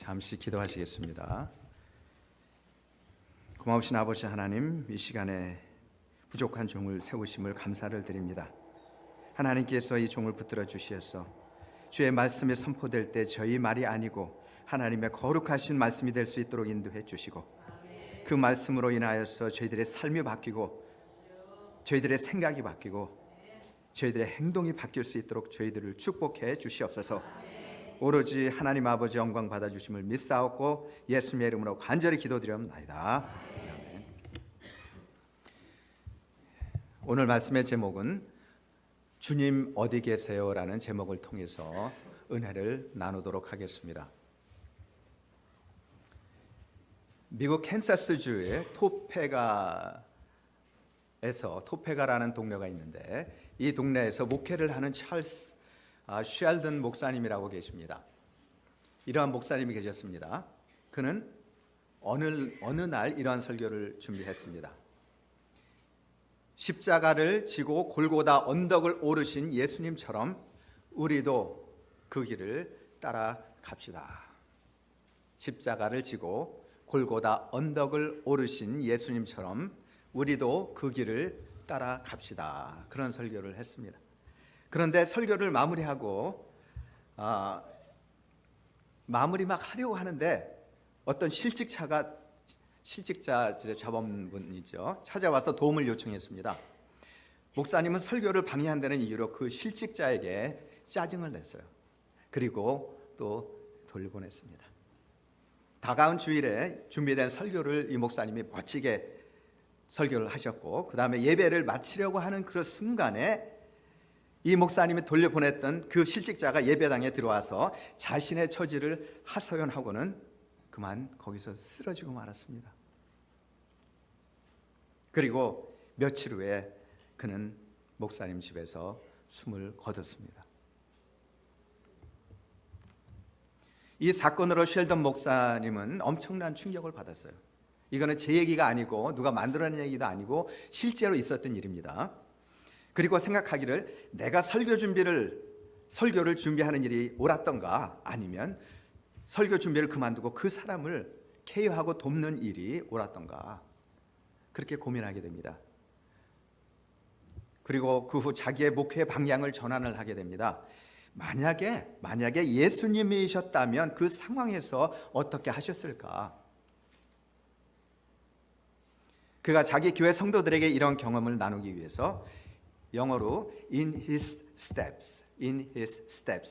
잠시 기도하시겠습니다. 고마우신 아버지 하나님, 이 시간에 부족한 종을 세우심을 감사를 드립니다. 하나님께서 이 종을 붙들어 주시어서 주의 말씀이 선포될 때 저희 말이 아니고 하나님의 거룩하신 말씀이 될 수 있도록 인도해 주시고, 그 말씀으로 인하여서 저희들의 삶이 바뀌고 저희들의 생각이 바뀌고 저희들의 행동이 바뀔 수 있도록 저희들을 축복해 주시옵소서. 오로지 하나님 아버지 영광 받아주심을 믿사옵고 예수님의 이름으로 간절히 기도드리옵나이다. 아멘. 오늘 말씀의 제목은 주님 어디 계세요? 라는 제목을 통해서 은혜를 나누도록 하겠습니다. 미국 캔사스주의 토페가라는 동네가 있는데, 이 동네에서 목회를 하는 찰스 쉘든 목사님이라고 계십니다. 이러한 목사님이 계셨습니다. 그는 어느 날 이러한 설교를 준비했습니다. 십자가를 지고 골고다 언덕을 오르신 예수님처럼 우리도 그 길을 따라갑시다. 십자가를 지고 골고다 언덕을 오르신 예수님처럼 우리도 그 길을 따라갑시다. 그런 설교를 했습니다. 그런데 설교를 마무리하고 마무리 막 하려고 하는데 어떤 실직자 자본분이죠, 찾아와서 도움을 요청했습니다. 목사님은 설교를 방해한다는 이유로 그 실직자에게 짜증을 냈어요. 그리고 또 돌려보냈습니다. 다가온 주일에 준비된 설교를 이 목사님이 멋지게 설교를 하셨고, 그 다음에 예배를 마치려고 하는 그 순간에 이 목사님이 돌려보냈던 그 실직자가 예배당에 들어와서 자신의 처지를 하소연하고는 그만 거기서 쓰러지고 말았습니다. 그리고 며칠 후에 그는 목사님 집에서 숨을 거뒀습니다. 이 사건으로 쉘던 목사님은 엄청난 충격을 받았어요. 이거는 제 얘기가 아니고 누가 만들어낸 얘기도 아니고 실제로 있었던 일입니다. 그리고 생각하기를, 내가 설교를 준비하는 일이 옳았던가, 아니면 설교 준비를 그만두고 그 사람을 케어하고 돕는 일이 옳았던가, 그렇게 고민하게 됩니다. 그리고 그 후 자기의 목회 방향을 전환을 하게 됩니다. 만약에 예수님이셨다면 그 상황에서 어떻게 하셨을까? 그가 자기 교회 성도들에게 이런 경험을 나누기 위해서 영어로 in his steps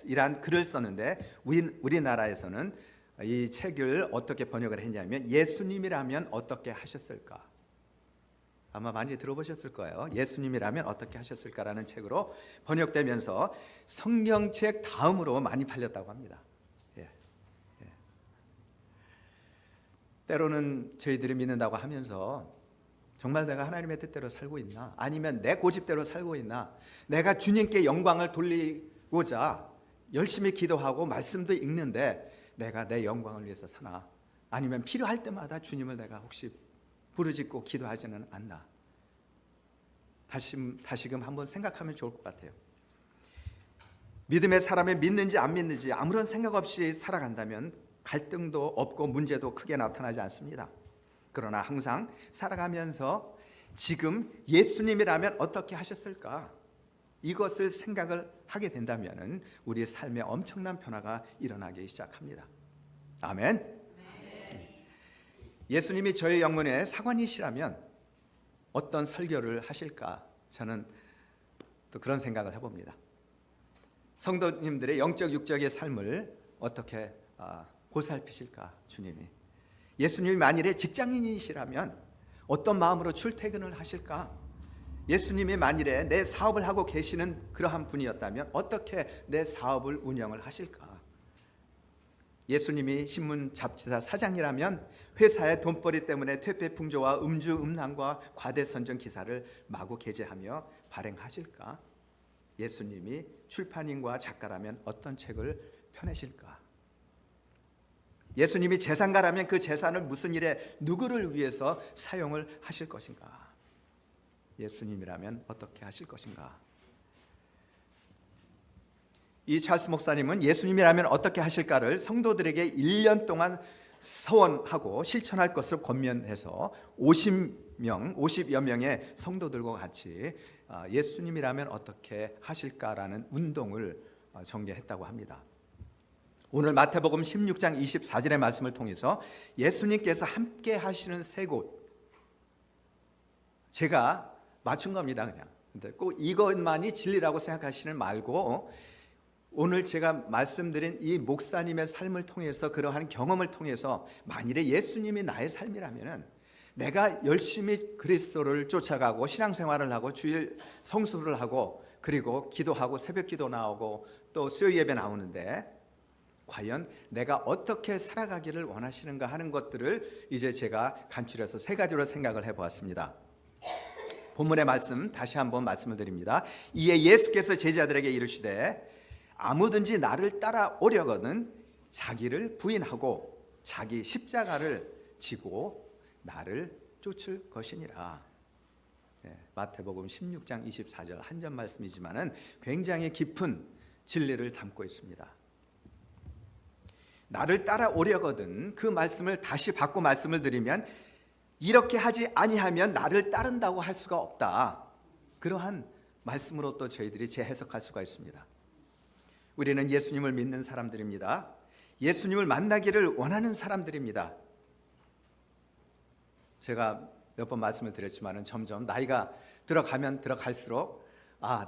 이란 글을 썼는데, 우리나라에서는 이 책을 어떻게 번역을 했냐면 예수님이라면 어떻게 하셨을까? 아마 많이 들어보셨을 거예요. 예수님이라면 어떻게 하셨을까라는 책으로 번역되면서 성경책 다음으로 많이 팔렸다고 합니다. 때로는 저희들이 믿는다고 하면서 정말 내가 하나님의 뜻대로 살고 있나? 아니면 내 고집대로 살고 있나? 내가 주님께 영광을 돌리고자 열심히 기도하고 말씀도 읽는데 내가 내 영광을 위해서 사나? 아니면 필요할 때마다 주님을 내가 혹시 부르짖고 기도하지는 않나? 다시금 한번 생각하면 좋을 것 같아요. 믿음의 사람이 믿는지 안 믿는지 아무런 생각 없이 살아간다면 갈등도 없고 문제도 크게 나타나지 않습니다. 그러나 항상 살아가면서 지금 예수님이라면 어떻게 하셨을까? 이것을 생각을 하게 된다면 우리의 삶에 엄청난 변화가 일어나기 시작합니다. 아멘. 예수님이 저의 영혼의 사관이시라면 어떤 설교를 하실까? 저는 또 그런 생각을 해봅니다. 성도님들의 영적 육적의 삶을 어떻게 보살피실까? 주님이. 예수님이 만일에 직장인이시라면 어떤 마음으로 출퇴근을 하실까? 예수님이 만일에 내 사업을 하고 계시는 그러한 분이었다면 어떻게 내 사업을 운영을 하실까? 예수님이 신문 잡지사 사장이라면 회사의 돈벌이 때문에 퇴폐풍조와 음주 음란과 과대선전 기사를 마구 게재하며 발행하실까? 예수님이 출판인과 작가라면 어떤 책을 펴내실까? 예수님이 재산가라면 그 재산을 무슨 일에 누구를 위해서 사용을 하실 것인가? 예수님이라면 어떻게 하실 것인가? 이 찰스 목사님은 예수님이라면 어떻게 하실까를 성도들에게 1년 동안 서원하고 실천할 것을 권면해서 50여 명의 성도들과 같이 예수님이라면 어떻게 하실까라는 운동을 전개했다고 합니다. 오늘 마태복음 16장 24절의 말씀을 통해서 예수님께서 함께 하시는 세 곳, 제가 맞춘 겁니다. 그냥. 근데 꼭 이것만이 진리라고 생각하시는 말고, 오늘 제가 말씀드린 이 목사님의 삶을 통해서, 그러한 경험을 통해서 만일에 예수님이 나의 삶이라면 내가 열심히 그리스도를 쫓아가고 신앙생활을 하고 주일 성수를 하고 그리고 기도하고 새벽기도 나오고 또 수요 예배 나오는데 과연 내가 어떻게 살아가기를 원하시는가 하는 것들을 이제 제가 간추려서 세 가지로 생각을 해보았습니다. 본문의 말씀 다시 한번 말씀을 드립니다. 이에 예수께서 제자들에게 이르시되 아무든지 나를 따라오려거든 자기를 부인하고 자기 십자가를 지고 나를 쫓을 것이니라. 마태복음 16장 24절 한 절 말씀이지만은 굉장히 깊은 진리를 담고 있습니다. 나를 따라오려거든, 그 말씀을 다시 바꿔 말씀을 드리면 이렇게 하지 아니하면 나를 따른다고 할 수가 없다. 그러한 말씀으로 또 저희들이 재해석할 수가 있습니다. 우리는 예수님을 믿는 사람들입니다. 예수님을 만나기를 원하는 사람들입니다. 제가 몇 번 말씀을 드렸지만 점점 나이가 들어가면 들어갈수록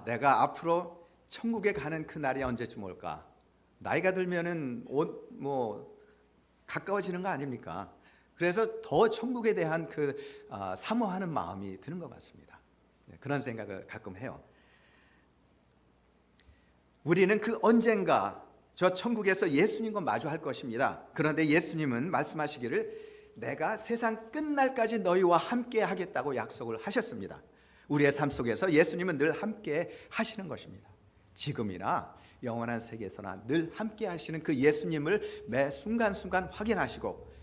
내가 앞으로 천국에 가는 그 날이 언제쯤 올까? 나이가 들면은 가까워지는 거 아닙니까? 그래서 더 천국에 대한 사모하는 마음이 드는 것 같습니다. 그런 생각을 가끔 해요. 우리는 그 언젠가 저 천국에서 예수님과 마주할 것입니다. 그런데 예수님은 말씀하시기를 내가 세상 끝날까지 너희와 함께 하겠다고 약속을 하셨습니다. 우리의 삶 속에서 예수님은 늘 함께 하시는 것입니다. 지금이나 영원한 세계에서나 늘 함께 하시는 그 예수님을 매 순간순간 확인하시고,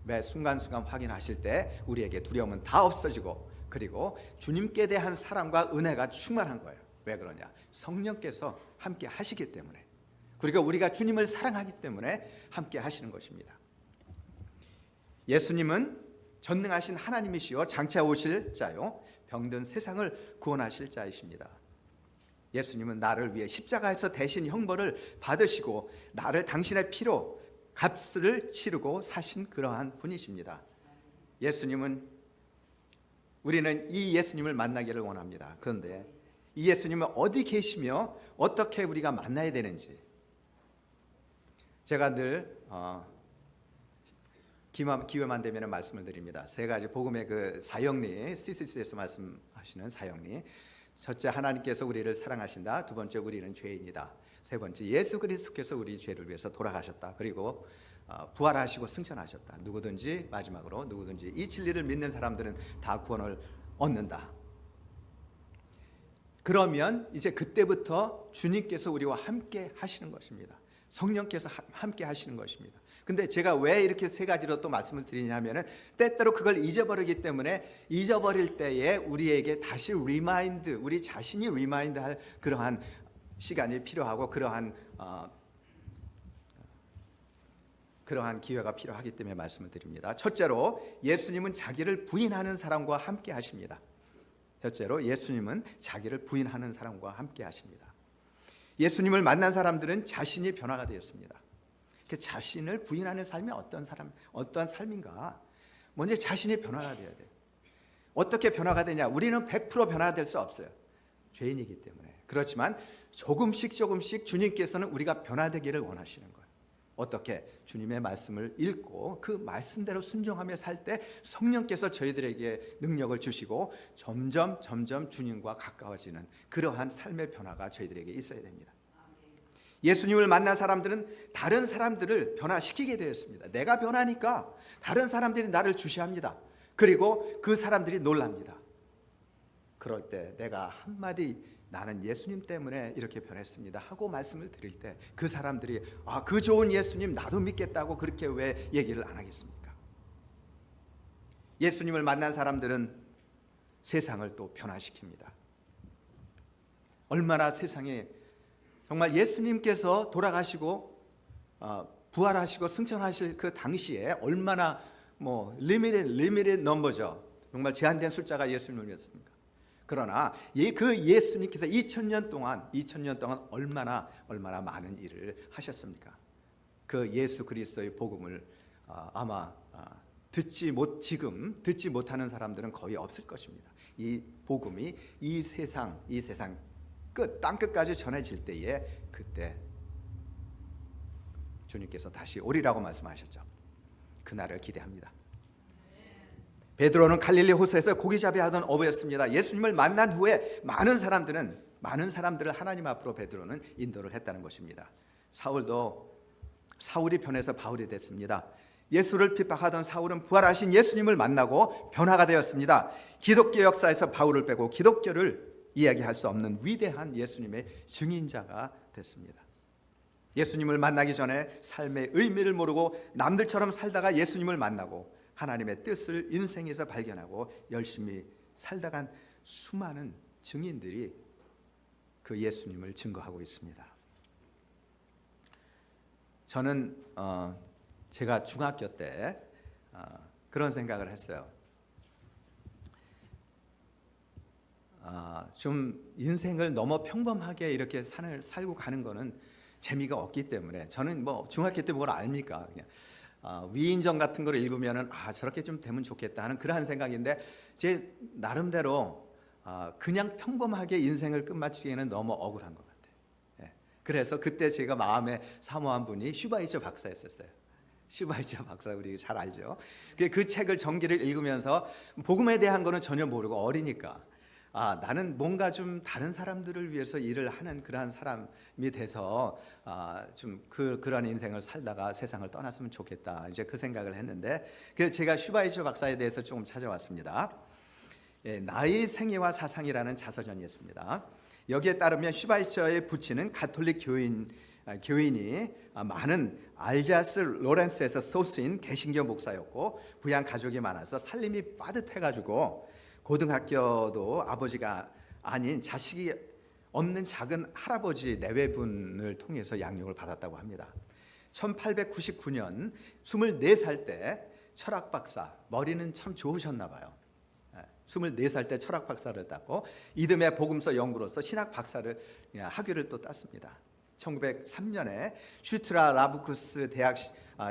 매 순간순간 확인하실 때 우리에게 두려움은 다 없어지고, 그리고 주님께 대한 사랑과 은혜가 충만한 거예요. 왜 그러냐? 성령께서 함께 하시기 때문에, 그리고 우리가 주님을 사랑하기 때문에 함께 하시는 것입니다. 예수님은 전능하신 하나님이시요 장차 오실 자요 병든 세상을 구원하실 자이십니다. 예수님은 나를 위해 십자가에서 대신 형벌을 받으시고 나를 당신의 피로 값을 치르고 사신 그러한 분이십니다. 우리는 이 예수님을 만나기를 원합니다. 그런데 이 예수님은 어디 계시며 어떻게 우리가 만나야 되는지, 제가 늘 기회만 되면 말씀을 드립니다. 세 가지 복음의 그 사형리, CCC에서 말씀하시는 사형리. 첫째, 하나님께서 우리를 사랑하신다. 두 번째, 우리는 죄인이다. 세 번째, 예수 그리스도께서 우리 죄를 위해서 돌아가셨다. 그리고 부활하시고 승천하셨다. 마지막으로 누구든지 이 진리를 믿는 사람들은 다 구원을 얻는다. 그러면 이제 그때부터 주님께서 우리와 함께 하시는 것입니다. 성령께서 함께 하시는 것입니다. 근데 제가 왜 이렇게 세 가지로 또 말씀을 드리냐면은 때때로 그걸 잊어버리기 때문에 잊어버릴 때에 우리에게 다시 우리 자신이 리마인드할 그러한 시간이 필요하고 그러한 기회가 필요하기 때문에 말씀을 드립니다. 첫째로, 예수님은 자기를 부인하는 사람과 함께 하십니다. 예수님을 만난 사람들은 자신이 변화가 되었습니다. 자신을 부인하는 삶이 어떠한 삶인가? 먼저 자신이 변화가 돼야 돼요. 어떻게 변화가 되냐? 우리는 100% 변화될 수 없어요. 죄인이기 때문에. 그렇지만 조금씩 주님께서는 우리가 변화되기를 원하시는 거예요. 어떻게? 주님의 말씀을 읽고 그 말씀대로 순종하며 살 때 성령께서 저희들에게 능력을 주시고 점점 주님과 가까워지는 그러한 삶의 변화가 저희들에게 있어야 됩니다. 예수님을 만난 사람들은 다른 사람들을 변화시키게 되었습니다. 내가 변하니까 다른 사람들이 나를 주시합니다. 그리고 그 사람들이 놀랍니다. 그럴 때 내가 한마디 나는 예수님 때문에 이렇게 변했습니다 하고 말씀을 드릴 때 그 사람들이 그 좋은 예수님 나도 믿겠다고 그렇게 왜 얘기를 안 하겠습니까? 예수님을 만난 사람들은 세상을 또 변화시킵니다. 얼마나 세상에 정말 예수님께서 돌아가시고 부활하시고 승천하실 그 당시에 얼마나 리미ted 넘버죠. 정말 제한된 숫자가 예수님이었습니까? 그러나 그 예수님께서 2000년 동안 얼마나 많은 일을 하셨습니까? 그 예수 그리스도의 복음을 아마 지금 듣지 못하는 사람들은 거의 없을 것입니다. 이 복음이 이 세상 땅 끝까지 전해질 때에 그때 주님께서 다시 오리라고 말씀하셨죠. 그날을 기대합니다. 베드로는 갈릴리 호수에서 고기잡이 하던 어부였습니다. 예수님을 만난 후에 많은 사람들을 하나님 앞으로 베드로는 인도를 했다는 것입니다. 사울이 변해서 바울이 됐습니다. 예수를 핍박하던 사울은 부활하신 예수님을 만나고 변화가 되었습니다. 기독교 역사에서 바울을 빼고 기독교를 이야기할 수 없는 위대한 예수님의 증인자가 됐습니다. 예수님을 만나기 전에 삶의 의미를 모르고 남들처럼 살다가 예수님을 만나고 하나님의 뜻을 인생에서 발견하고 열심히 살다간 수많은 증인들이 그 예수님을 증거하고 있습니다. 저는 제가 중학교 때 그런 생각을 했어요. 좀 인생을 너무 평범하게 이렇게 살고 가는 거는 재미가 없기 때문에 저는 중학교 때 뭘 압니까? 그냥 위인전 같은 걸 읽으면은 저렇게 좀 되면 좋겠다 하는 그러한 생각인데 제 나름대로 그냥 평범하게 인생을 끝마치기에는 너무 억울한 것 같아요. 예. 그래서 그때 제가 마음에 사모한 분이 슈바이처 박사였었어요. 슈바이처 박사 우리 잘 알죠. 그 책을 전기를 읽으면서 복음에 대한 거는 전혀 모르고 어리니까 나는 뭔가 좀 다른 사람들을 위해서 일을 하는 그러한 사람이 돼서 좀 그런 인생을 살다가 세상을 떠났으면 좋겠다. 이제 그 생각을 했는데 그래서 제가 슈바이처 박사에 대해서 조금 찾아왔습니다. 나의 생애와 사상이라는 자서전이 있습니다. 여기에 따르면 슈바이처의 부친은 가톨릭 교인이 많은 알자스 로렌스에서 소수인 개신교 목사였고 부양 가족이 많아서 살림이 빠듯해가지고 고등학교도 아버지가 아닌 자식이 없는 작은 할아버지 내외분을 통해서 양육을 받았다고 합니다. 1899년 24살 때 철학 박사, 머리는 참 좋으셨나 봐요. 24살 때 철학 박사를 땄고 이듬해 복음서 연구로서 신학 박사를 학위를 또 땄습니다. 1903년에 슈트라 라부쿠스 대학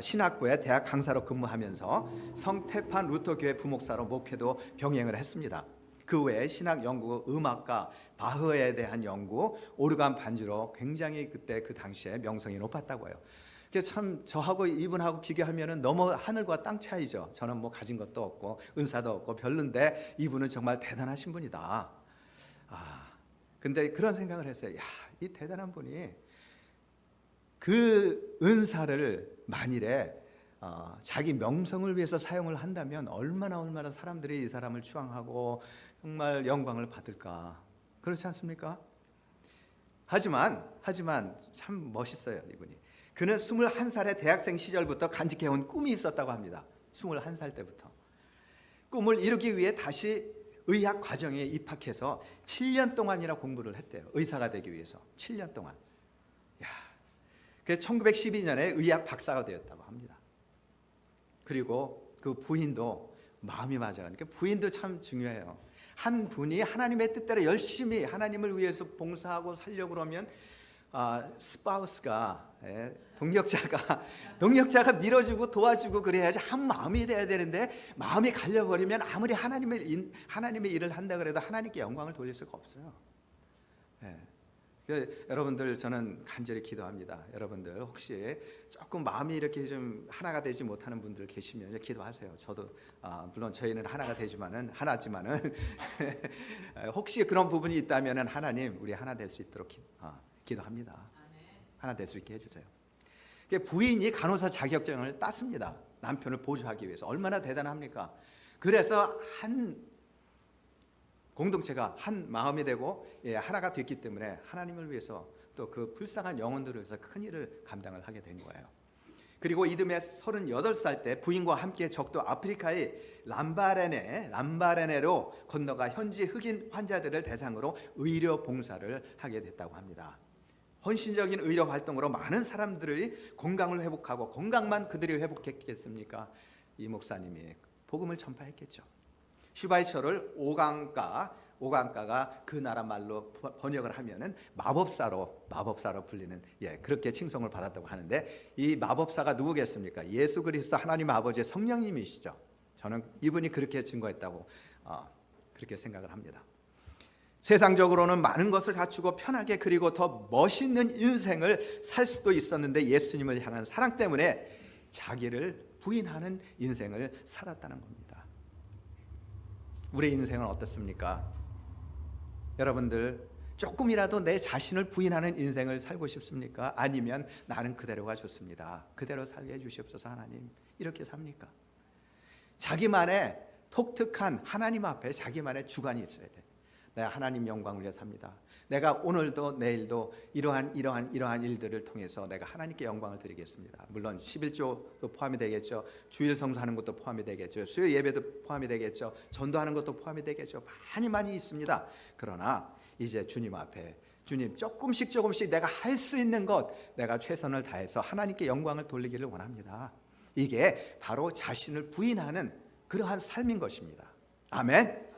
신학부의 대학 강사로 근무하면서 성테판 루터 교회 부목사로 목회도 병행을 했습니다. 그 외에 신학 연구, 음악가, 바흐에 대한 연구, 오르간 반주로 굉장히 그때 그 당시에 명성이 높았다고 해요. 참 저하고 이분하고 비교하면은 너무 하늘과 땅 차이죠. 저는 가진 것도 없고 은사도 없고 별론데 이분은 정말 대단하신 분이다. 근데 그런 생각을 했어요. 이 대단한 분이 그 은사를 만일에 자기 명성을 위해서 사용을 한다면 얼마나 사람들이 이 사람을 추앙하고 정말 영광을 받을까. 그렇지 않습니까? 하지만 참 멋있어요, 이분이. 그는 21살의 대학생 시절부터 간직해온 꿈이 있었다고 합니다. 21살 때부터. 꿈을 이루기 위해 다시 의학 과정에 입학해서 7년 동안이나 공부를 했대요. 의사가 되기 위해서 7년 동안. 그래서 1912년에 의학 박사가 되었다고 합니다. 그리고 그 부인도 마음이 맞아가니까 부인도 참 중요해요. 한 분이 하나님의 뜻대로 열심히 하나님을 위해서 봉사하고 살려고 그러면 스파우스가 동력자가 밀어주고 도와주고 그래야지 한 마음이 돼야 되는데 마음이 갈려버리면 아무리 하나님의 일을 한다 그래도 하나님께 영광을 돌릴 수가 없어요. 여러분들 저는 간절히 기도합니다. 여러분들 혹시 조금 마음이 이렇게 좀 하나가 되지 못하는 분들 계시면 기도하세요. 저도 물론 저희는 하나지만은 혹시 그런 부분이 있다면은 하나님 우리 하나 될 수 있도록 기도합니다. 하나 될 수 있게 해주세요. 부인이 간호사 자격증을 땄습니다. 남편을 보조하기 위해서. 얼마나 대단합니까? 그래서 한 공동체가 한 마음이 되고 하나가 됐기 때문에 하나님을 위해서 또 그 불쌍한 영혼들을 위해서 큰 일을 감당을 하게 된 거예요. 그리고 이듬해 38살 때 부인과 함께 적도 아프리카의 람바레네로 건너가 현지 흑인 환자들을 대상으로 의료 봉사를 하게 됐다고 합니다. 헌신적인 의료 활동으로 많은 사람들의 건강을 회복하고 건강만 그들이 회복했겠습니까? 이 목사님이 복음을 전파했겠죠. 슈바이처를 오강가가 그 나라 말로 번역을 하면은 마법사로 불리는, 그렇게 칭송을 받았다고 하는데, 이 마법사가 누구겠습니까? 예수 그리스도 하나님 아버지의 성령님이시죠. 저는 이분이 그렇게 증거했다고 그렇게 생각을 합니다. 세상적으로는 많은 것을 갖추고 편하게 그리고 더 멋있는 인생을 살 수도 있었는데, 예수님을 향한 사랑 때문에 자기를 부인하는 인생을 살았다는 겁니다. 우리의 인생은 어떻습니까? 여러분들 조금이라도 내 자신을 부인하는 인생을 살고 싶습니까? 아니면 나는 그대로가 좋습니다, 그대로 살게 해주시옵소서 하나님, 이렇게 삽니까? 자기만의 독특한, 하나님 앞에 자기만의 주관이 있어야 돼. 내가 하나님 영광을 위해 삽니다. 내가 오늘도 내일도 이러한 일들을 통해서 내가 하나님께 영광을 드리겠습니다. 물론 11조도 포함이 되겠죠. 주일 성수하는 것도 포함이 되겠죠. 수요 예배도 포함이 되겠죠. 전도하는 것도 포함이 되겠죠. 많이 있습니다. 그러나 이제 주님 앞에, 주님 조금씩 내가 할 수 있는 것, 내가 최선을 다해서 하나님께 영광을 돌리기를 원합니다. 이게 바로 자신을 부인하는 그러한 삶인 것입니다. 아멘.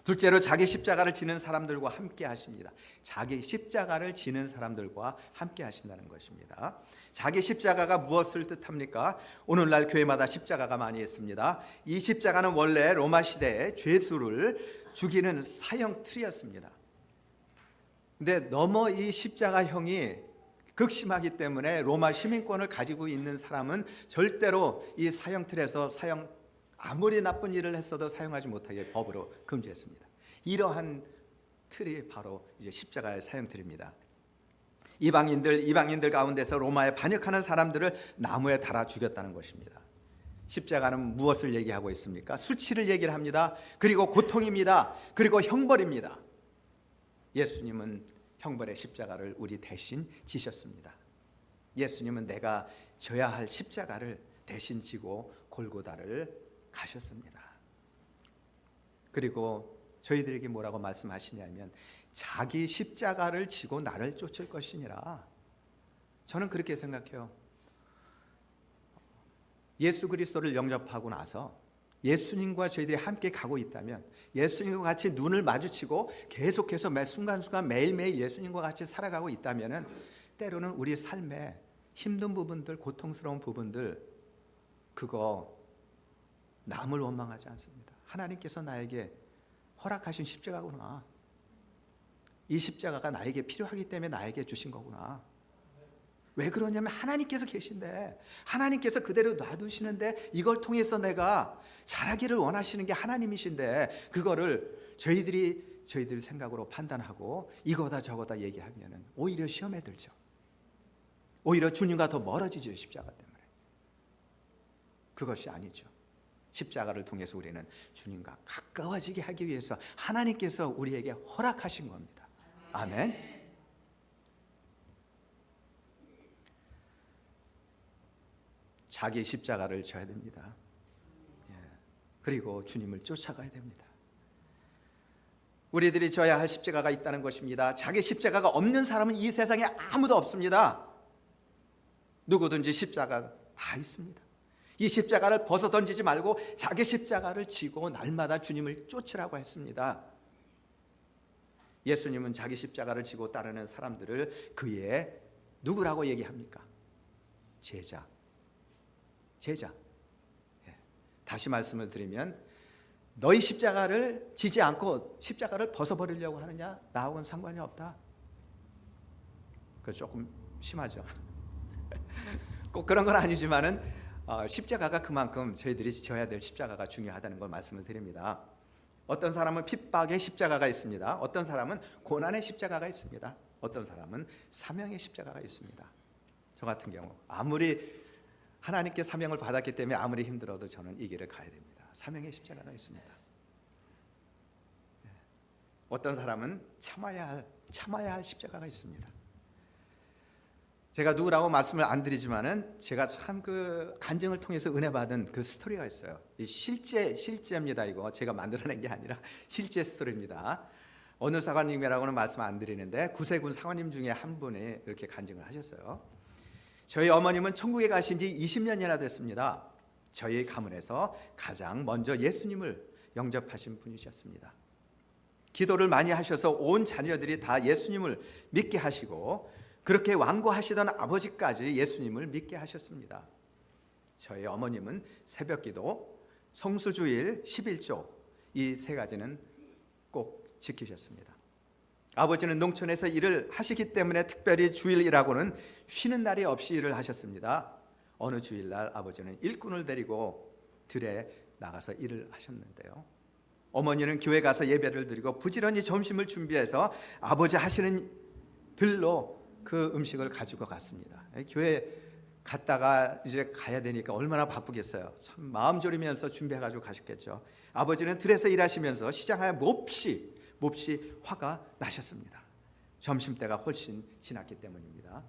둘째로 자기 십자가를 지는 사람들과 함께 하십니다. 자기 십자가를 지는 사람들과 함께 하신다는 것입니다. 자기 십자가가 무엇을 뜻합니까? 오늘날 교회마다 십자가가 많이 있습니다. 이 십자가는 원래 로마 시대에 죄수를 죽이는 사형 틀이었습니다. 근데 너무 이 십자가형이 극심하기 때문에 로마 시민권을 가지고 있는 사람은 절대로 이 사형 틀에서 아무리 나쁜 일을 했어도 사용하지 못하게 법으로 금지했습니다. 이러한 틀이 바로 이제 십자가의 사형틀입니다. 이방인들 가운데서 로마에 반역하는 사람들을 나무에 달아 죽였다는 것입니다. 십자가는 무엇을 얘기하고 있습니까? 수치를 얘기를 합니다. 그리고 고통입니다. 그리고 형벌입니다. 예수님은 형벌의 십자가를 우리 대신 지셨습니다. 예수님은 내가 져야 할 십자가를 대신 지고 골고다를 가셨습니다. 그리고 저희들에게 뭐라고 말씀하시냐면, 자기 십자가를 지고 나를 쫓을 것이니라. 저는 그렇게 생각해요. 예수 그리스도를 영접하고 나서 예수님과 저희들이 함께 가고 있다면, 예수님과 같이 눈을 마주치고 계속해서 매 순간순간 매일매일 예수님과 같이 살아가고 있다면, 때로는 우리 삶에 힘든 부분들, 고통스러운 부분들, 그거 남을 원망하지 않습니다. 하나님께서 나에게 허락하신 십자가구나. 이 십자가가 나에게 필요하기 때문에 나에게 주신 거구나. 왜 그러냐면 하나님께서 계신데, 하나님께서 그대로 놔두시는데, 이걸 통해서 내가 자라기를 원하시는 게 하나님이신데, 그거를 저희들 생각으로 판단하고 이거다 저거다 얘기하면 오히려 시험에 들죠. 오히려 주님과 더 멀어지죠, 십자가 때문에. 그것이 아니죠. 십자가를 통해서 우리는 주님과 가까워지게 하기 위해서 하나님께서 우리에게 허락하신 겁니다. 아멘. 자기 십자가를 져야 됩니다. 그리고 주님을 쫓아가야 됩니다. 우리들이 져야 할 십자가가 있다는 것입니다. 자기 십자가가 없는 사람은 이 세상에 아무도 없습니다. 누구든지 십자가가 다 있습니다. 이 십자가를 벗어 던지지 말고 자기 십자가를 지고 날마다 주님을 쫓으라고 했습니다. 예수님은 자기 십자가를 지고 따르는 사람들을 그의 누구라고 얘기합니까? 제자. 다시 말씀을 드리면, 너희 십자가를 지지 않고 십자가를 벗어버리려고 하느냐? 나하고는 상관이 없다. 그거 조금 심하죠. 꼭 그런 건 아니지만은 십자가가 그만큼 저희들이 져야 될 십자가가 중요하다는 걸 말씀을 드립니다. 어떤 사람은 핍박의 십자가가 있습니다. 어떤 사람은 고난의 십자가가 있습니다. 어떤 사람은 사명의 십자가가 있습니다. 저 같은 경우 아무리 하나님께 사명을 받았기 때문에 아무리 힘들어도 저는 이 길을 가야 됩니다. 사명의 십자가가 있습니다. 어떤 사람은 참아야 할 십자가가 있습니다. 제가 누구라고 말씀을 안 드리지만은 제가 참 그 간증을 통해서 은혜 받은 그 스토리가 있어요. 이 실제입니다. 이거 제가 만들어낸 게 아니라 실제 스토리입니다. 어느 사관님이라고는 말씀 안 드리는데 구세군 사관님 중에 한 분이 이렇게 간증을 하셨어요. 저희 어머님은 천국에 가신 지 20년이나 됐습니다. 저희 가문에서 가장 먼저 예수님을 영접하신 분이셨습니다. 기도를 많이 하셔서 온 자녀들이 다 예수님을 믿게 하시고 그렇게 완고하시던 아버지까지 예수님을 믿게 하셨습니다. 저희 어머님은 새벽기도, 성수주일, 11조 이 세 가지는 꼭 지키셨습니다. 아버지는 농촌에서 일을 하시기 때문에 특별히 주일이라고는 쉬는 날이 없이 일을 하셨습니다. 어느 주일날 아버지는 일꾼을 데리고 들에 나가서 일을 하셨는데요. 어머니는 교회 가서 예배를 드리고 부지런히 점심을 준비해서 아버지 하시는 들로 그 음식을 가지고 갔습니다. 교회 갔다가 이제 가야 되니까 얼마나 바쁘겠어요. 참 마음 졸이면서 준비해가지고 가셨겠죠. 아버지는 들에서 일하시면서 시장하에 몹시 화가 나셨습니다. 점심때가 훨씬 지났기 때문입니다.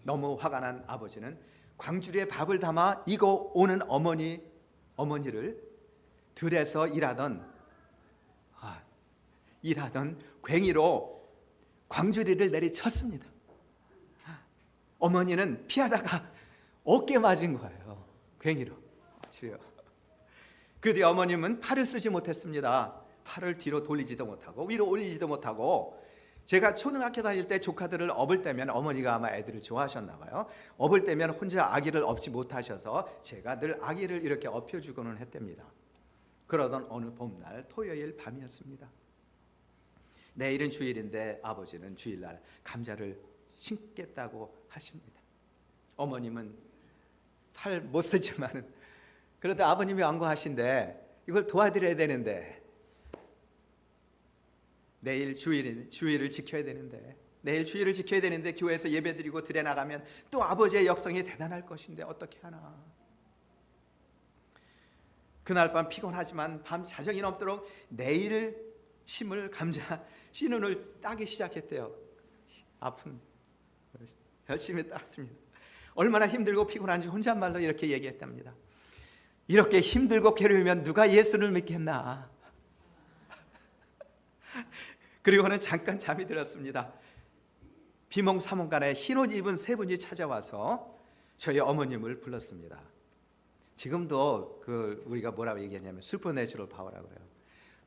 너무 화가 난 아버지는 광주리에 밥을 담아 이고 오는 어머니를 들에서 일하던 괭이로 광주리를 내리쳤습니다. 어머니는 피하다가 어깨 맞은 거예요. 괭이로. 그 뒤 어머님은 팔을 쓰지 못했습니다. 팔을 뒤로 돌리지도 못하고 위로 올리지도 못하고, 제가 초등학교 다닐 때 조카들을 업을 때면 어머니가 아마 애들을 좋아하셨나 봐요. 업을 때면 혼자 아기를 업지 못하셔서 제가 늘 아기를 이렇게 업혀주고는 했답니다. 그러던 어느 봄날 토요일 밤이었습니다. 내일은 주일인데 아버지는 주일날 감자를 심겠다고 하십니다. 어머님은 팔 못 쓰지만은 그래도 아버님이 완고하신데 이걸 도와드려야 되는데, 내일 주일을 지켜야 되는데 교회에서 예배드리고 들에 나가면 또 아버지의 역성이 대단할 것인데 어떻게 하나. 그날 밤 피곤하지만 밤 자정이 넘도록 내일 심을 감자 씨눈을 따기 시작했대요. 열심히 땄습니다. 얼마나 힘들고 피곤한지 혼잣말로 이렇게 얘기했답니다. 이렇게 힘들고 괴로우면 누가 예수를 믿겠나. 그리고는 잠깐 잠이 들었습니다. 비몽사몽간에 흰옷 입은 세 분이 찾아와서 저희 어머님을 불렀습니다. 지금도 우리가 뭐라고 얘기하냐면 슈퍼내추럴 파워라고 해요.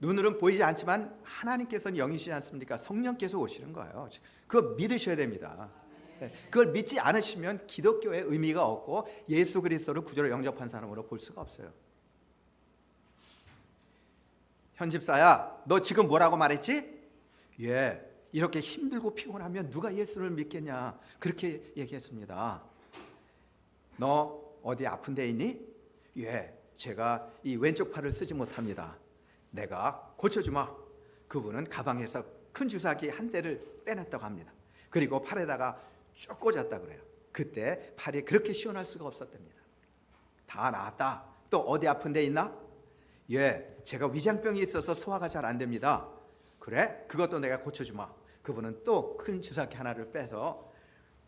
눈으로는 보이지 않지만 하나님께서는 영이시지 않습니까? 성령께서 오시는 거예요. 그거 믿으셔야 됩니다. 그걸 믿지 않으시면 기독교의 의미가 없고 예수 그리스도를 구주로 영접한 사람으로 볼 수가 없어요. 현 집사야, 너 지금 뭐라고 말했지? 예, 이렇게 힘들고 피곤하면 누가 예수를 믿겠냐, 그렇게 얘기했습니다. 너 어디 아픈 데 있니? 예, 제가 이 왼쪽 팔을 쓰지 못합니다. 내가 고쳐주마. 그분은 가방에서 큰 주사기 한 대를 빼냈다고 합니다. 그리고 팔에다가 쭉 꽂았다 그래요. 그때 팔이 그렇게 시원할 수가 없었답니다. 다 나았다. 또 어디 아픈 데 있나? 예, 제가 위장병이 있어서 소화가 잘 안 됩니다. 그래? 그것도 내가 고쳐주마. 그분은 또 큰 주사기 하나를 빼서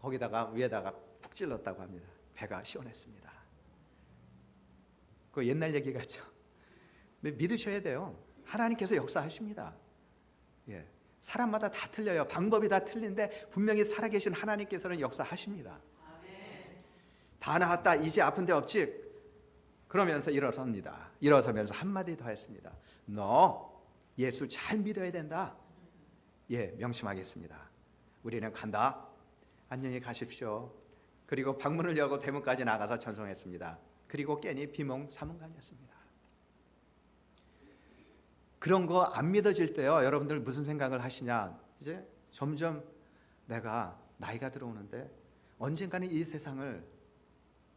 거기다가 위에다가 푹 찔렀다고 합니다. 배가 시원했습니다. 그 옛날 얘기 같죠? 근데 믿으셔야 돼요. 하나님께서 역사하십니다. 예, 사람마다 다 틀려요. 방법이 다 틀린데 분명히 살아계신 하나님께서는 역사하십니다. 다 나았다. 이제 아픈 데 없지? 그러면서 일어섭니다. 일어서면서 한마디 더 했습니다. 너 예수 잘 믿어야 된다. 예, 명심하겠습니다. 우리는 간다. 안녕히 가십시오. 그리고 방문을 열고 대문까지 나가서 전송했습니다. 그리고 깨니 비몽사몽간이었습니다. 그런 거 안 믿어질 때요, 여러분들 무슨 생각을 하시냐? 이제 점점 내가 나이가 들어오는데 언젠가는 이 세상을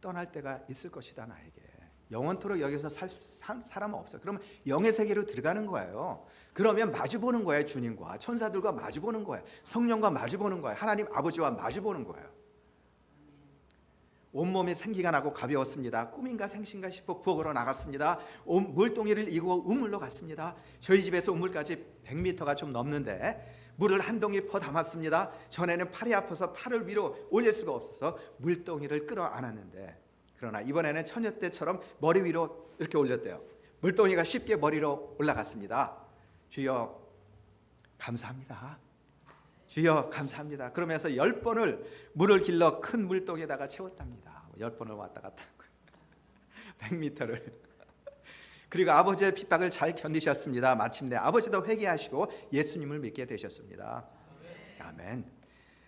떠날 때가 있을 것이다. 나에게 영원토록 여기서 살 사람은 없어. 그러면 영의 세계로 들어가는 거예요. 그러면 마주보는 거예요. 주님과 천사들과 마주보는 거예요. 성령과 마주보는 거예요. 하나님 아버지와 마주보는 거예요. 온몸에 생기가 나고 가벼웠습니다. 꿈인가 생신가 싶어 부엌으로 나갔습니다. 물동이를 이고 우물로 갔습니다. 저희 집에서 우물까지 100m가 좀 넘는데 물을 한 동이 퍼 담았습니다. 전에는 팔이 아파서 팔을 위로 올릴 수가 없어서 물동이를 끌어안았는데, 그러나 이번에는 처녀 때처럼 머리 위로 이렇게 올렸대요. 물동이가 쉽게 머리로 올라갔습니다. 주여, 감사합니다. 주여 감사합니다. 그러면서 10번을 물을 길러 큰 물독에다가 채웠답니다. 10번을 왔다 갔다 한 거예요. 100m를. 그리고 아버지의 핍박을 잘 견디셨습니다. 마침내 아버지도 회개하시고 예수님을 믿게 되셨습니다. 아멘.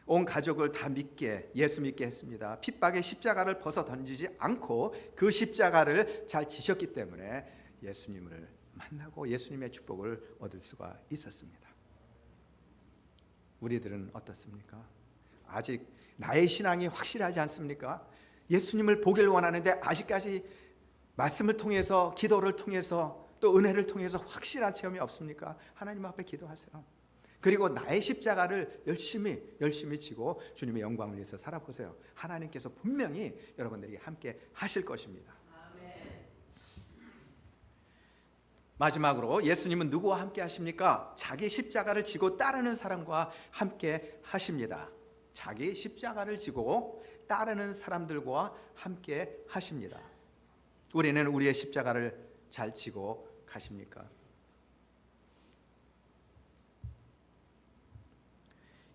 온 가족을 다 믿게, 예수 믿게 했습니다. 핍박의 십자가를 벗어 던지지 않고 그 십자가를 잘 지셨기 때문에 예수님을 만나고 예수님의 축복을 얻을 수가 있었습니다. 우리들은 어떻습니까? 아직 나의 신앙이 확실하지 않습니까? 예수님을 보길 원하는데 아직까지 말씀을 통해서, 기도를 통해서, 또 은혜를 통해서 확실한 체험이 없습니까? 하나님 앞에 기도하세요. 그리고 나의 십자가를 열심히 지고 주님의 영광을 위해서 살아보세요. 하나님께서 분명히 여러분들에게 함께 하실 것입니다. 마지막으로 예수님은 누구와 함께 하십니까? 자기 십자가를 지고 따르는 사람과 함께 하십니다. 자기 십자가를 지고 따르는 사람들과 함께 하십니다. 우리는 우리의 십자가를 잘 지고 가십니까?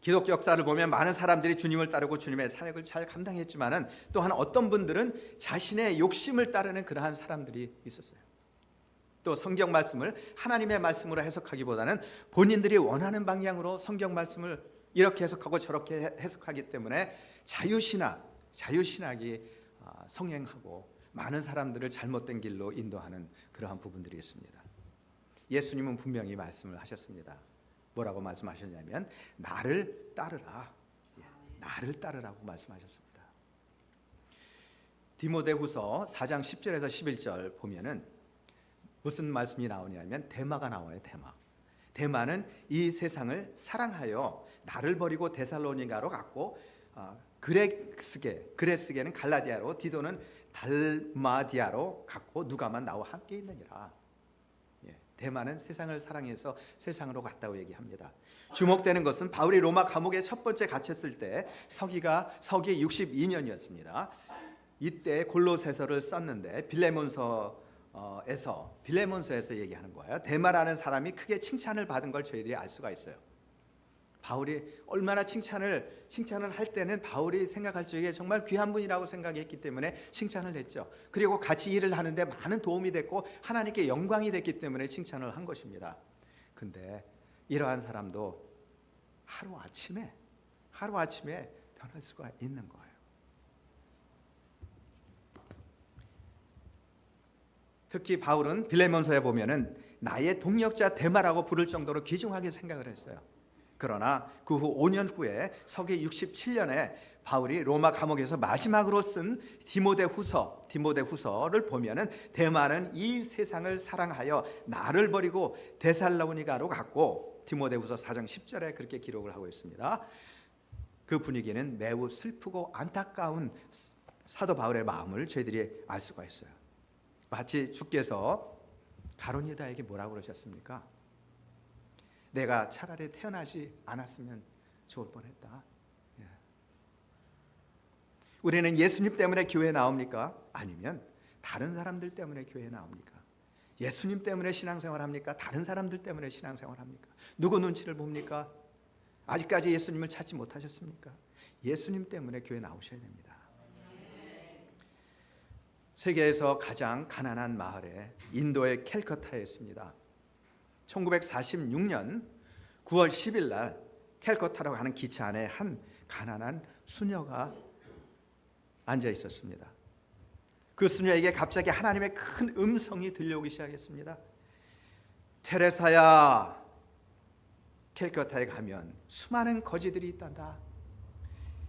기독교 역사를 보면 많은 사람들이 주님을 따르고 주님의 사역을 잘 감당했지만은 또한 어떤 분들은 자신의 욕심을 따르는 그러한 사람들이 있었어요. 또 성경 말씀을 하나님의 말씀으로 해석하기보다는 본인들이 원하는 방향으로 성경 말씀을 이렇게 해석하고 저렇게 해석하기 때문에 자유신학이 성행하고 많은 사람들을 잘못된 길로 인도하는 그러한 부분들이 있습니다. 예수님은 분명히 말씀을 하셨습니다. 뭐라고 말씀하셨냐면 나를 따르라. 나를 따르라고 말씀하셨습니다. 디모데후서 4장 10절에서 11절 보면은 무슨 말씀이 나오냐면 대마가 나와요. 대마는 이 세상을 사랑하여 나를 버리고 데살로니가로 갔고 그레스게는 갈라디아로, 디도는 달마디아로 갔고 누가만 나와 함께 있느니라. 대마는 세상을 사랑해서 세상으로 갔다고 얘기합니다. 주목되는 것은 바울이 로마 감옥에 첫 번째 갇혔을 때 서기 62년이었습니다. 이때 골로새서를 썼는데 빌레몬서에서 얘기하는 거예요. 대마라는 사람이 크게 칭찬을 받은 걸 저희들이 알 수가 있어요. 바울이 얼마나 칭찬을 할 때는 바울이 생각할 적에 정말 귀한 분이라고 생각했기 때문에 칭찬을 했죠. 그리고 같이 일을 하는데 많은 도움이 됐고 하나님께 영광이 됐기 때문에 칭찬을 한 것입니다. 근데 이러한 사람도 하루아침에 변할 수가 있는 거예요. 특히 바울은 빌레몬서에 보면은 나의 동역자 데마라고 부를 정도로 귀중하게 생각을 했어요. 그러나 그 후 5년 후에 서기 67년에 바울이 로마 감옥에서 마지막으로 쓴 디모데후서를 보면은 대마는 이 세상을 사랑하여 나를 버리고 데살로니가로 갔고 디모데후서 4장 10절에 그렇게 기록을 하고 있습니다. 그 분위기는 매우 슬프고 안타까운 사도 바울의 마음을 저희들이 알 수가 있어요. 마치 주께서 가론유다에게 뭐라고 그러셨습니까? 내가 차라리 태어나지 않았으면 좋을 뻔했다. 우리는 예수님 때문에 교회에 나옵니까? 아니면 다른 사람들 때문에 교회에 나옵니까? 예수님 때문에 신앙생활합니까? 다른 사람들 때문에 신앙생활합니까? 누구 눈치를 봅니까? 아직까지 예수님을 찾지 못하셨습니까? 예수님 때문에 교회 나오셔야 됩니다. 세계에서 가장 가난한 마을에 인도의 캘커타에 있습니다. 1946년 9월 10일 날 캘커타라고 하는 기차 안에 한 가난한 수녀가 앉아 있었습니다. 그 수녀에게 갑자기 하나님의 큰 음성이 들려오기 시작했습니다. 테레사야, 캘커타에 가면 수많은 거지들이 있단다.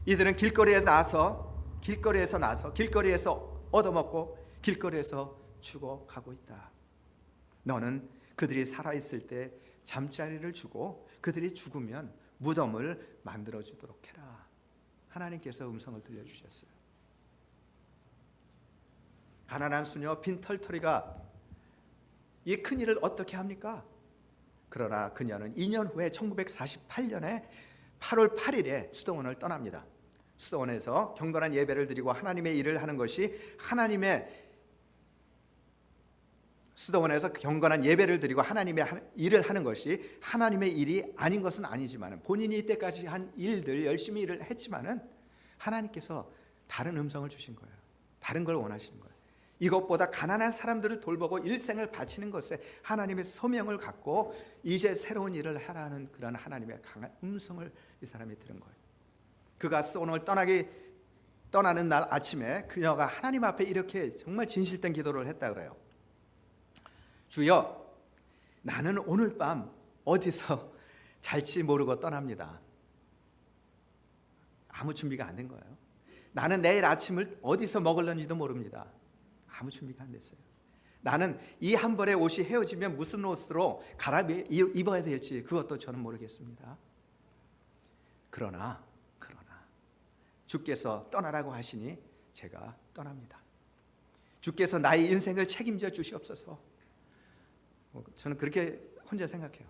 이들은 길거리에서 나서 길거리에서 얻어먹고 길거리에서 죽어가고 있다. 너는 그들이 살아있을 때 잠자리를 주고 그들이 죽으면 무덤을 만들어주도록 해라. 하나님께서 음성을 들려주셨어요. 가난한 수녀 빈털터리가 이 큰일을 어떻게 합니까? 그러나 그녀는 2년 후에 1948년에 8월 8일에 수도원을 떠납니다. 수도원에서 경건한 예배를 드리고 하나님의 일을 하는 것이 하나님의 수도원에서 경건한 예배를 드리고 하나님의 일을 하는 것이 하나님의 일이 아닌 것은 아니지만 본인이 이때까지 한 일들 열심히 일을 했지만은 하나님께서 다른 음성을 주신 거예요. 다른 걸 원하시는 거예요. 이것보다 가난한 사람들을 돌보고 일생을 바치는 것에 하나님의 소명을 갖고 이제 새로운 일을 하라는 그런 하나님의 강한 음성을 이 사람이 들은 거예요. 그가 수도원을 떠나는 날 아침에 그녀가 하나님 앞에 이렇게 정말 진실된 기도를 했다 그래요. 주여, 나는 오늘 밤 어디서 잘지 모르고 떠납니다. 아무 준비가 안 된 거예요. 나는 내일 아침을 어디서 먹을런지도 모릅니다. 아무 준비가 안 됐어요. 나는 이 한 벌의 옷이 헤어지면 무슨 옷으로 입어야 될지 그것도 저는 모르겠습니다. 그러나 주께서 떠나라고 하시니 제가 떠납니다. 주께서 나의 인생을 책임져 주시옵소서. 저는 그렇게 혼자 생각해요.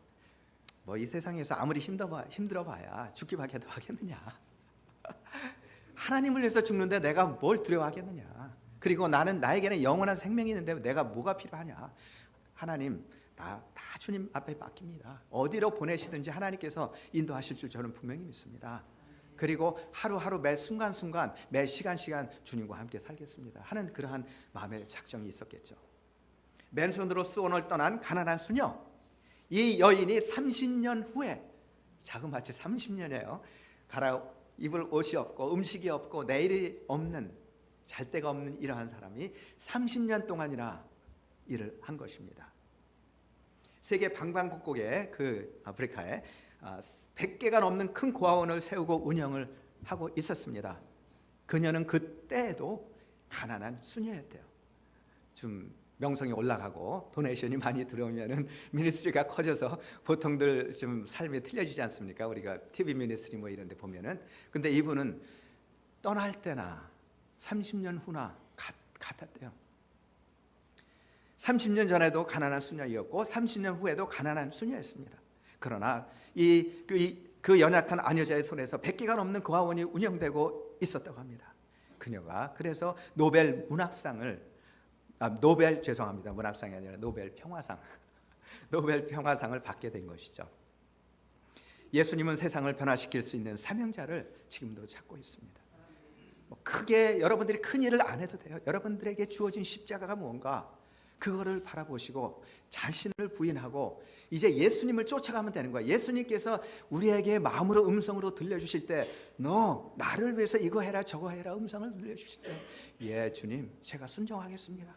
이 세상에서 아무리 힘들어봐야 죽기밖에 더 하겠느냐. 하나님을 위해서 죽는데 내가 뭘 두려워하겠느냐. 그리고 나에게는 영원한 생명이 있는데 내가 뭐가 필요하냐. 하나님, 다 주님 앞에 맡깁니다. 어디로 보내시든지 하나님께서 인도하실 줄 저는 분명히 믿습니다. 그리고 하루하루 매 순간순간 매 시간 주님과 함께 살겠습니다 하는 그러한 마음의 작정이 있었겠죠. 맨손으로 수원을 떠난 가난한 수녀, 이 여인이 30년 후에, 자그마치 30년이에요. 입을 옷이 없고 음식이 없고 내일이 없는, 잘 데가 없는 이러한 사람이 30년 동안이나 일을 한 것입니다. 세계 방방곡곡에 아프리카에 100개가 넘는 큰 고아원을 세우고 운영을 하고 있었습니다. 그녀는 그때도 가난한 수녀였대요. 좀 명성이 올라가고 도네이션이 많이 들어오면은 미니스트리가 커져서 보통들 좀 삶이 틀려지지 않습니까? 우리가 TV 미니스트리 이런 데 보면은. 근데 이분은 떠날 때나 30년 후나 같았대요. 30년 전에도 가난한 수녀였고 30년 후에도 가난한 수녀였습니다. 그러나 그 연약한 아녀자의 손에서 100개가 넘는 고아원이 운영되고 있었다고 합니다. 그녀가 그래서 문학상이 아니라 노벨 평화상을 받게 된 것이죠. 예수님은 세상을 변화시킬 수 있는 사명자를 지금도 찾고 있습니다. 크게 여러분들이 큰 일을 안 해도 돼요. 여러분들에게 주어진 십자가가 뭔가 그거를 바라보시고 자신을 부인하고 이제 예수님을 쫓아가면 되는 거야. 예수님께서 우리에게 마음으로 음성으로 들려주실 때, 너 나를 위해서 이거 해라 저거 해라 음성을 들려주실 때, 예 주님 제가 순종하겠습니다.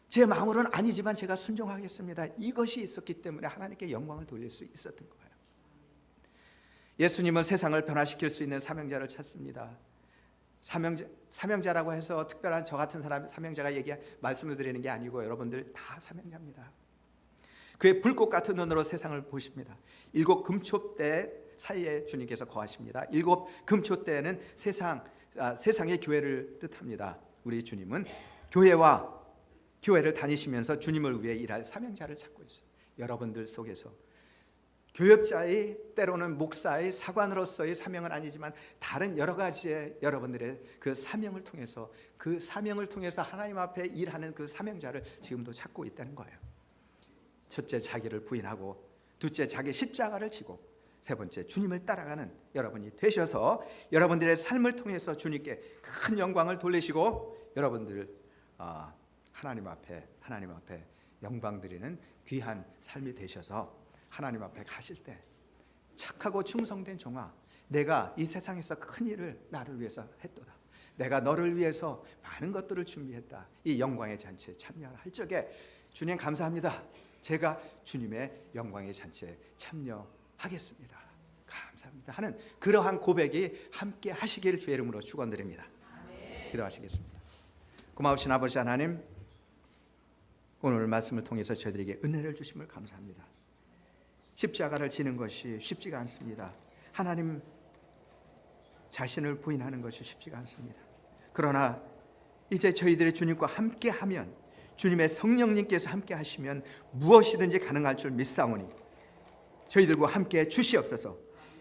제 마음으로는 아니지만 제가 순종하겠습니다. 이것이 있었기 때문에 하나님께 영광을 돌릴 수 있었던 거예요. 예수님은 세상을 변화시킬 수 있는 사명자를 찾습니다. 사명자라고 해서 특별한 저 같은 사람 사명자가 말씀을 드리는 게 아니고 여러분들 다 사명자입니다. 그의 불꽃 같은 눈으로 세상을 보십니다. 7 금초대 사이에 주님께서 거하십니다. 7 금초대는 세상의 교회를 뜻합니다. 우리 주님은 교회를 다니시면서 주님을 위해 일할 사명자를 찾고 있어요. 여러분들 속에서 교역자의, 때로는 목사의, 사관으로서의 사명은 아니지만 다른 여러 가지의 여러분들의 그 사명을 통해서 하나님 앞에 일하는 그 사명자를 지금도 찾고 있다는 거예요. 첫째, 자기를 부인하고, 둘째, 자기 십자가를 지고, 세 번째, 주님을 따라가는 여러분이 되셔서 여러분들의 삶을 통해서 주님께 큰 영광을 돌리시고 여러분들 하나님 앞에 영광 드리는 귀한 삶이 되셔서 하나님 앞에 가실 때 착하고 충성된 종아, 내가 이 세상에서 큰 일을 나를 위해서 했도다. 내가 너를 위해서 많은 것들을 준비했다. 이 영광의 잔치에 참여할 적에 주님 감사합니다. 제가 주님의 영광의 잔치에 참여하겠습니다. 감사합니다 하는 그러한 고백이 함께 하시기를 주의 이름으로 축원드립니다. 기도하시겠습니다. 고마우신 아버지 하나님, 오늘 말씀을 통해서 저희들에게 은혜를 주심을 감사합니다. 십자가를 지는 것이 쉽지가 않습니다. 하나님 자신을 부인하는 것이 쉽지가 않습니다. 그러나 이제 저희들이 주님과 함께하면, 주님의 성령님께서 함께 하시면 무엇이든지 가능할 줄 믿사오니 저희들과 함께 주시옵소서.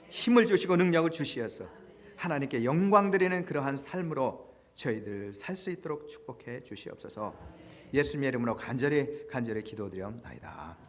힘을 주시고 능력을 주시어서 하나님께 영광 드리는 그러한 삶으로 저희들 살 수 있도록 축복해 주시옵소서. 예수님의 이름으로 간절히 기도드리옵나이다.